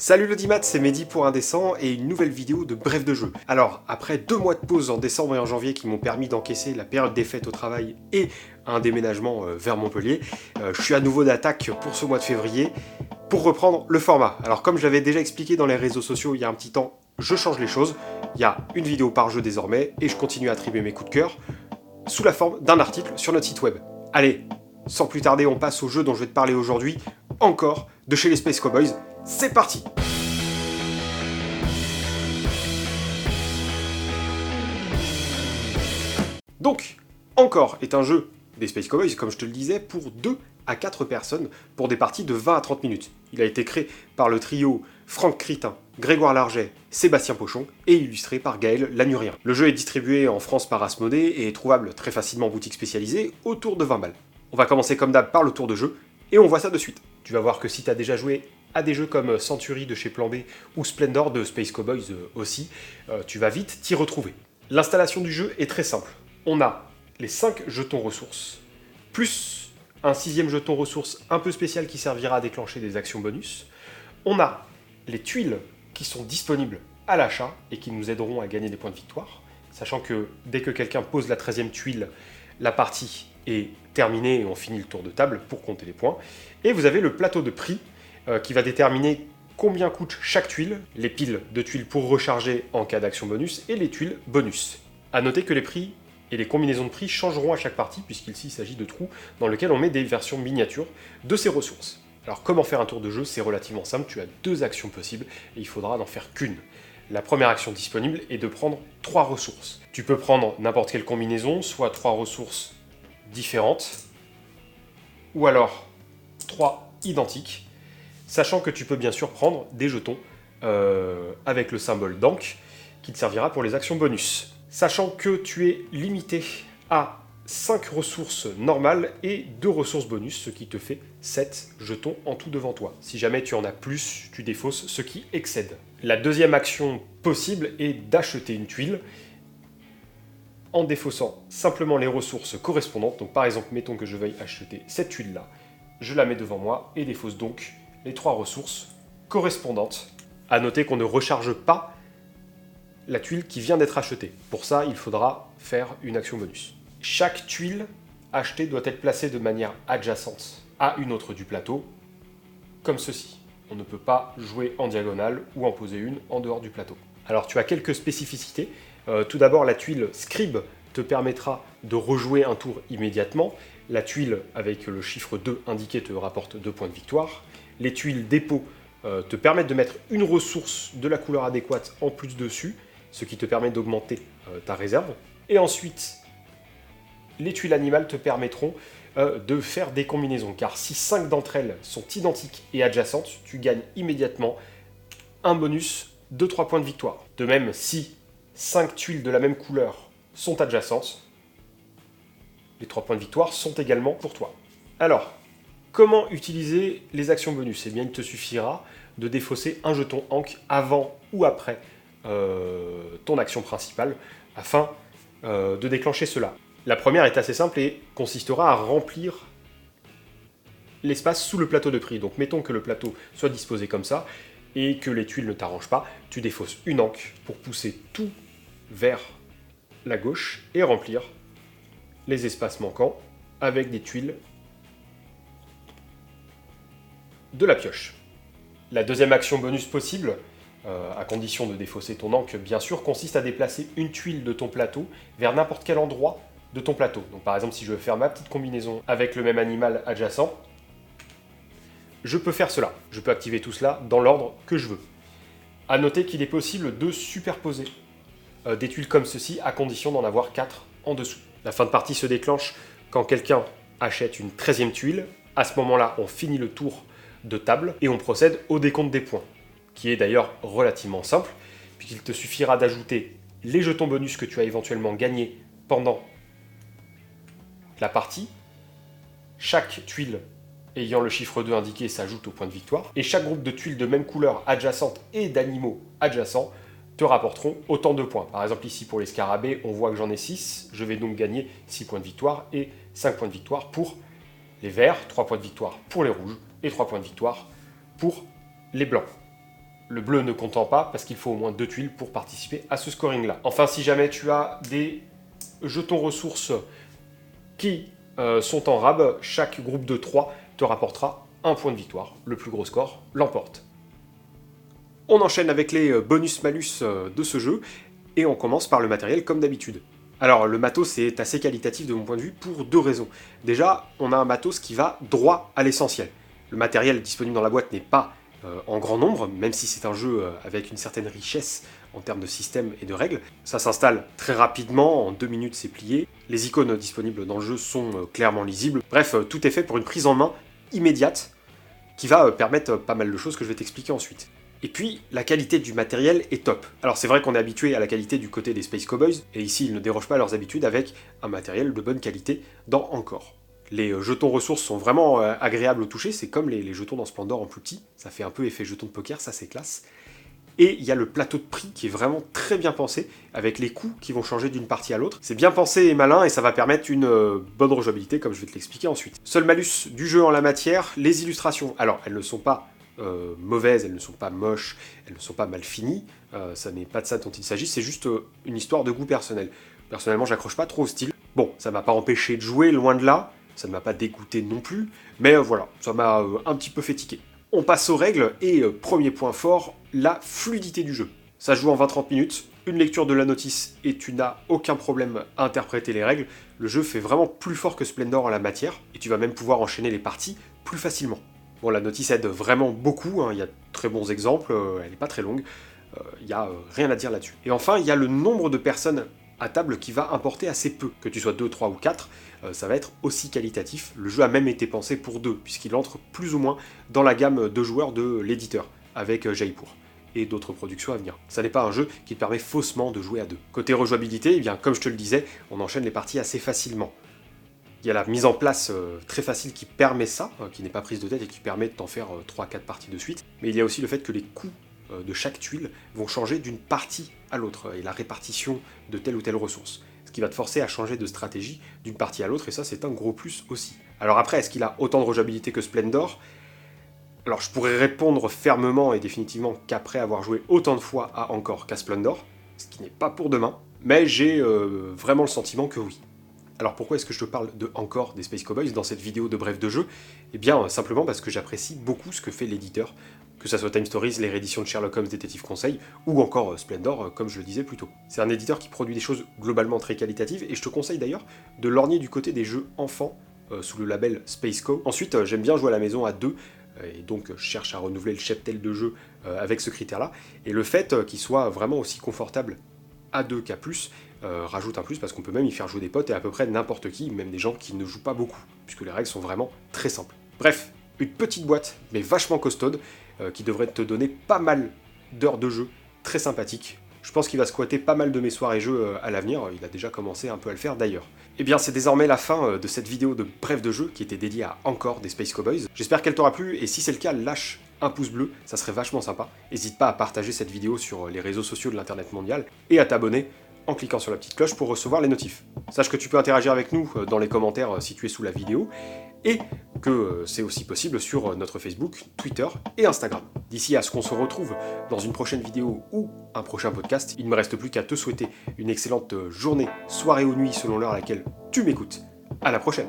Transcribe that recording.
Salut l'audimat, c'est Mehdi pour Indécent et une nouvelle vidéo de Bref de jeu. Alors, après 2 mois de pause en décembre et en janvier qui m'ont permis d'encaisser la période des fêtes au travail et un déménagement vers Montpellier, je suis à nouveau d'attaque pour ce mois de février pour reprendre le format. Alors comme je l'avais déjà expliqué dans les réseaux sociaux il y a un petit temps, je change les choses. Il y a une vidéo par jeu désormais et je continue à attribuer mes coups de cœur sous la forme d'un article sur notre site web. Allez, sans plus tarder, on passe au jeu dont je vais te parler aujourd'hui, encore de chez les Space Cowboys. C'est parti! Donc, Encore est un jeu des Space Cowboys, comme je te le disais, pour 2 à 4 personnes, pour des parties de 20 à 30 minutes. Il a été créé par le trio Franck Critin, Grégoire Larget, Sébastien Pochon, et illustré par Gaël Lanurien. Le jeu est distribué en France par Asmodée et est trouvable très facilement en boutique spécialisée, autour de 20 balles. On va commencer comme d'hab par le tour de jeu, et on voit ça de suite. Tu vas voir que si tu as déjà joué à des jeux comme Century de chez Plan B ou Splendor de Space Cowboys aussi, tu vas vite t'y retrouver. L'installation du jeu est très simple. On a les 5 jetons ressources, plus un 6e jeton ressource un peu spécial qui servira à déclencher des actions bonus. On a les tuiles qui sont disponibles à l'achat et qui nous aideront à gagner des points de victoire, sachant que dès que quelqu'un pose la 13e tuile, la partie est terminée et on finit le tour de table pour compter les points. Et vous avez le plateau de prix qui va déterminer combien coûte chaque tuile, les piles de tuiles pour recharger en cas d'action bonus et les tuiles bonus. A noter que les prix et les combinaisons de prix changeront à chaque partie puisqu'il s'agit de trous dans lesquels on met des versions miniatures de ces ressources. Alors comment faire un tour de jeu? C'est relativement simple, tu as 2 actions possibles et il faudra n'en faire qu'une. La première action disponible est de prendre 3 ressources. Tu peux prendre n'importe quelle combinaison, soit 3 ressources différentes, ou alors 3 identiques, sachant que tu peux bien sûr prendre des jetons avec le symbole d'Ankh qui te servira pour les actions bonus. Sachant que tu es limité à 5 ressources normales et 2 ressources bonus, ce qui te fait 7 jetons en tout devant toi. Si jamais tu en as plus, tu défausses ce qui excède. La deuxième action possible est d'acheter une tuile en défaussant simplement les ressources correspondantes. Donc par exemple, mettons que je veuille acheter cette tuile-là, je la mets devant moi et défausse donc les 3 ressources correspondantes. A noter qu'on ne recharge pas la tuile qui vient d'être achetée. Pour ça, il faudra faire une action bonus. Chaque tuile achetée doit être placée de manière adjacente à une autre du plateau, comme ceci. On ne peut pas jouer en diagonale ou en poser une en dehors du plateau. Alors tu as quelques spécificités. Tout d'abord, la tuile Scribe te permettra de rejouer un tour immédiatement. La tuile avec le chiffre 2 indiqué te rapporte 2 points de victoire. Les tuiles dépôt te permettent de mettre une ressource de la couleur adéquate en plus dessus, ce qui te permet d'augmenter ta réserve. Et ensuite, les tuiles animales te permettront de faire des combinaisons, car si 5 d'entre elles sont identiques et adjacentes, tu gagnes immédiatement un bonus de 3 points de victoire. De même, si 5 tuiles de la même couleur sont adjacentes, les 3 points de victoire sont également pour toi. Alors, comment utiliser les actions bonus? Eh bien, il te suffira de défausser un jeton Ankh avant ou après ton action principale afin de déclencher cela. La première est assez simple et consistera à remplir l'espace sous le plateau de prix. Donc mettons que le plateau soit disposé comme ça et que les tuiles ne t'arrangent pas, tu défausses une Ankh pour pousser tout vers la gauche et remplir les espaces manquants avec des tuiles de la pioche. La deuxième action bonus possible, à condition de défausser ton Ankh bien sûr, consiste à déplacer une tuile de ton plateau vers n'importe quel endroit de ton plateau. Donc par exemple, si je veux faire ma petite combinaison avec le même animal adjacent, je peux faire cela. Je peux activer tout cela dans l'ordre que je veux. A noter qu'il est possible de superposer des tuiles comme ceci, à condition d'en avoir 4 en dessous. La fin de partie se déclenche quand quelqu'un achète une 13e tuile. À ce moment-là, on finit le tour de table et on procède au décompte des points, qui est d'ailleurs relativement simple, puisqu'il te suffira d'ajouter les jetons bonus que tu as éventuellement gagnés pendant la partie. Chaque tuile ayant le chiffre 2 indiqué s'ajoute au point de victoire, et chaque groupe de tuiles de même couleur adjacente et d'animaux adjacents te rapporteront autant de points. Par exemple ici pour les scarabées, on voit que j'en ai 6, je vais donc gagner 6 points de victoire et 5 points de victoire pour les verts, 3 points de victoire pour les rouges et 3 points de victoire pour les blancs. Le bleu ne comptant pas, parce qu'il faut au moins 2 tuiles pour participer à ce scoring-là. Enfin, si jamais tu as des jetons ressources qui sont en rab, chaque groupe de 3 te rapportera un point de victoire. Le plus gros score l'emporte. On enchaîne avec les bonus-malus de ce jeu, et on commence par le matériel comme d'habitude. Alors, le matos est assez qualitatif de mon point de vue pour 2 raisons. Déjà, on a un matos qui va droit à l'essentiel. Le matériel disponible dans la boîte n'est pas en grand nombre, même si c'est un jeu avec une certaine richesse en termes de système et de règles. Ça s'installe très rapidement, en 2 minutes c'est plié. Les icônes disponibles dans le jeu sont clairement lisibles. Bref, tout est fait pour une prise en main immédiate qui va permettre pas mal de choses que je vais t'expliquer ensuite. Et puis, la qualité du matériel est top. Alors c'est vrai qu'on est habitué à la qualité du côté des Space Cowboys, et ici ils ne dérogent pas à leurs habitudes avec un matériel de bonne qualité dans Encore. Les jetons ressources sont vraiment agréables au toucher, c'est comme les jetons dans Splendor en plus petit, ça fait un peu effet jeton de poker, ça c'est classe. Et il y a le plateau de prix qui est vraiment très bien pensé, avec les coûts qui vont changer d'une partie à l'autre. C'est bien pensé et malin, et ça va permettre une bonne rejouabilité, comme je vais te l'expliquer ensuite. Seul malus du jeu en la matière, les illustrations. Alors, elles ne sont pas mauvaises, elles ne sont pas moches, elles ne sont pas mal finies, ça n'est pas de ça dont il s'agit, c'est juste une histoire de goût personnel. Personnellement, j'accroche pas trop au style. Bon, ça m'a pas empêché de jouer, loin de là, ça ne m'a pas dégoûté non plus, mais voilà, ça m'a un petit peu fait tiquer. On passe aux règles, et premier point fort, la fluidité du jeu. Ça joue en 20-30 minutes, une lecture de la notice et tu n'as aucun problème à interpréter les règles. Le jeu fait vraiment plus fort que Splendor en la matière, et tu vas même pouvoir enchaîner les parties plus facilement. Bon, la notice aide vraiment beaucoup, hein, il y a de très bons exemples, elle n'est pas très longue, il n'y a rien à dire là-dessus. Et enfin, il y a le nombre de personnes à table qui va importer assez peu. Que tu sois 2, 3 ou 4, ça va être aussi qualitatif. Le jeu a même été pensé pour 2, puisqu'il entre plus ou moins dans la gamme de joueurs de l'éditeur, avec Jaipur, et d'autres productions à venir. Ça n'est pas un jeu qui te permet faussement de jouer à 2. Côté rejouabilité, eh bien, comme je te le disais, on enchaîne les parties assez facilement. Il y a la mise en place très facile qui permet ça, qui n'est pas prise de tête et qui permet de t'en faire 3-4 parties de suite. Mais il y a aussi le fait que les coûts de chaque tuile vont changer d'une partie à l'autre, et la répartition de telle ou telle ressource. Ce qui va te forcer à changer de stratégie d'une partie à l'autre, et ça c'est un gros plus aussi. Alors après, est-ce qu'il a autant de rejouabilité que Splendor ? Alors je pourrais répondre fermement et définitivement qu'après avoir joué autant de fois à Encore qu'à Splendor, ce qui n'est pas pour demain, mais j'ai vraiment le sentiment que oui. Alors pourquoi est-ce que je te parle de Encore des Space Cowboys dans cette vidéo de bref de jeu ? Eh bien simplement parce que j'apprécie beaucoup ce que fait l'éditeur, que ça soit Time Stories, les rééditions de Sherlock Holmes Détective Conseil, ou encore Splendor, comme je le disais plus tôt. C'est un éditeur qui produit des choses globalement très qualitatives, et je te conseille d'ailleurs de lorgner du côté des jeux enfants sous le label Space Co. Ensuite, j'aime bien jouer à la maison à 2, et donc je cherche à renouveler le cheptel de jeu avec ce critère-là, et le fait qu'il soit vraiment aussi confortable à 2 qu'à plus, rajoute un plus parce qu'on peut même y faire jouer des potes et à peu près n'importe qui, même des gens qui ne jouent pas beaucoup, puisque les règles sont vraiment très simples. Bref, une petite boîte, mais vachement costaude, qui devrait te donner pas mal d'heures de jeu, très sympathique. Je pense qu'il va squatter pas mal de mes soirées jeux à l'avenir, il a déjà commencé un peu à le faire d'ailleurs. Et bien c'est désormais la fin de cette vidéo de bref de jeu qui était dédiée à Encore des Space Cowboys. J'espère qu'elle t'aura plu, et si c'est le cas, lâche un pouce bleu, ça serait vachement sympa. N'hésite pas à partager cette vidéo sur les réseaux sociaux de l'internet mondial, et à t'abonner en cliquant sur la petite cloche pour recevoir les notifs. Sache que tu peux interagir avec nous dans les commentaires situés sous la vidéo, et que c'est aussi possible sur notre Facebook, Twitter et Instagram. D'ici à ce qu'on se retrouve dans une prochaine vidéo ou un prochain podcast, il ne me reste plus qu'à te souhaiter une excellente journée, soirée ou nuit selon l'heure à laquelle tu m'écoutes. À la prochaine!